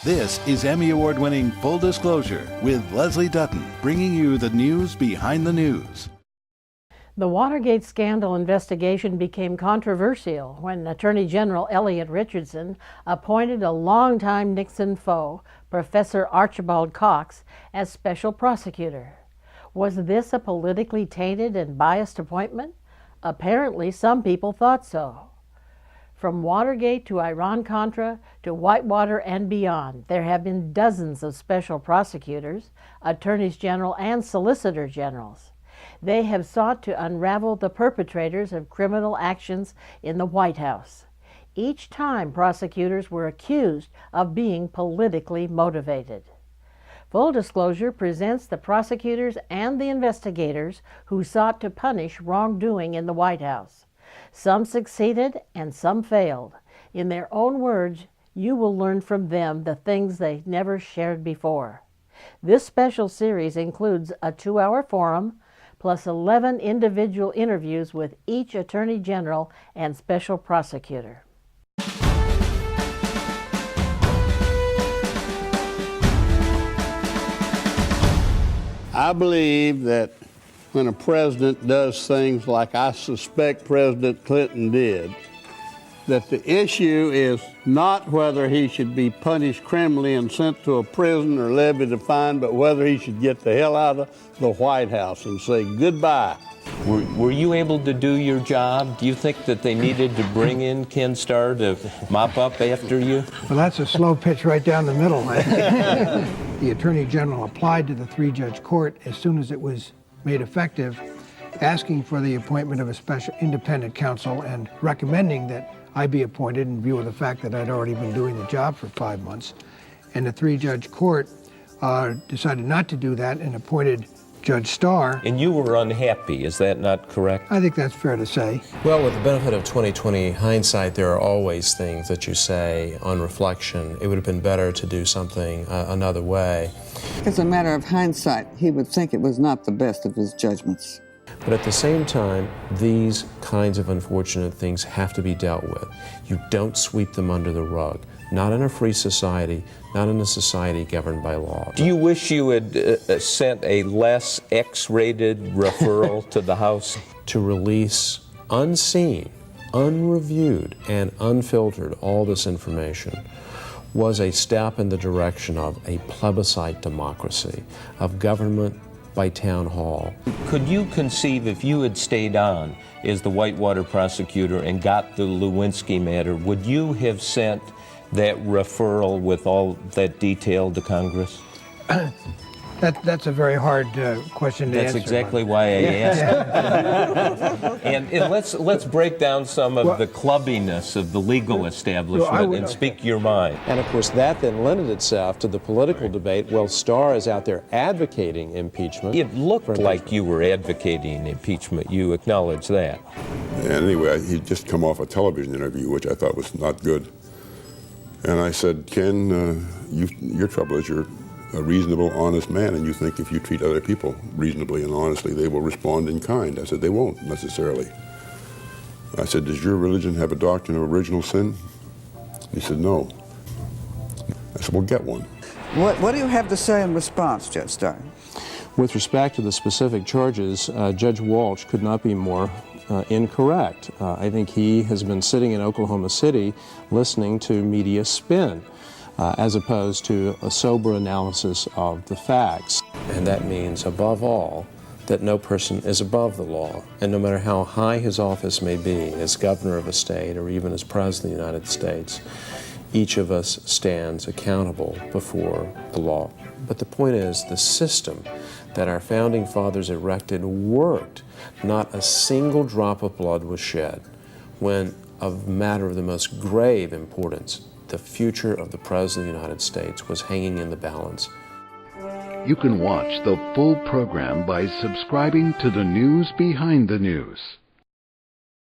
This is Emmy Award-winning Full Disclosure with Leslie Dutton, bringing you the news behind the news. The Watergate scandal investigation became controversial when Attorney General Elliot Richardson appointed a longtime Nixon foe, Professor Archibald Cox, as special prosecutor. Was this a politically tainted and biased appointment? Apparently, some people thought so. From Watergate to Iran-Contra to Whitewater and beyond, there have been dozens of special prosecutors, attorneys general, and solicitor generals. They have sought to unravel the perpetrators of criminal actions in the White House. Each time, prosecutors were accused of being politically motivated. Full Disclosure presents the prosecutors and the investigators who sought to punish wrongdoing in the White House. Some succeeded and some failed. In their own words, you will learn from them the things they never shared before. This special series includes a 2-hour forum, plus 11 individual interviews with each Attorney General and Special Prosecutor. I believe that when a president does things like I suspect President Clinton did, that the issue is not whether he should be punished criminally and sent to a prison or levied a fine, but whether he should get the hell out of the White House and say goodbye. Were you able to do your job? Do you think that they needed to bring in Ken Starr to mop up after you? Well, that's a slow pitch right down the middle. The Attorney General applied to the 3-judge court as soon as it was made effective, asking for the appointment of a special independent counsel and recommending that I be appointed in view of the fact that I'd already been doing the job for 5 months. And the 3-judge court decided not to do that and appointed Judge Starr. And you were unhappy, is that not correct? I think that's fair to say. Well, with the benefit of 20/20 hindsight, there are always things that you say on reflection. It would have been better to do something another way. As a matter of hindsight, he would think it was not the best of his judgments. But at the same time, these kinds of unfortunate things have to be dealt with. You don't sweep them under the rug. Not in a free society, not in a society governed by law. Do you wish you had sent a less X-rated referral to the House? To release unseen, unreviewed, and unfiltered all this information was a step in the direction of a plebiscite democracy, of government by town hall. Could you conceive, if you had stayed on as the Whitewater prosecutor and got the Lewinsky matter, would you have sent that referral with all that detail to Congress? That's a very hard question to answer. That's exactly why I asked. And let's break down some of the clubbiness of the legal establishment and speak your mind. And of course that then lended itself to the political debate. Well, Starr is out there advocating impeachment. It looked like you were advocating impeachment. You acknowledge that. And anyway, he'd just come off a television interview, which I thought was not good. And I said, Ken, your trouble is you're a reasonable, honest man, and you think if you treat other people reasonably and honestly, they will respond in kind. I said, they won't necessarily. I said, does your religion have a doctrine of original sin? He said, no. I said, well, get one. What do you have to say in response, Judge Starr? With respect to the specific charges, Judge Walsh could not be more incorrect. I think he has been sitting in Oklahoma City listening to media spin, as opposed to a sober analysis of the facts. And that means, above all, that no person is above the law. And no matter how high his office may be, as governor of a state or even as president of the United States, each of us stands accountable before the law. But the point is, the system that our founding fathers erected worked. Not a single drop of blood was shed when a matter of the most grave importance, the future of the President of the United States, was hanging in the balance. You can watch the full program by subscribing to the News Behind the News.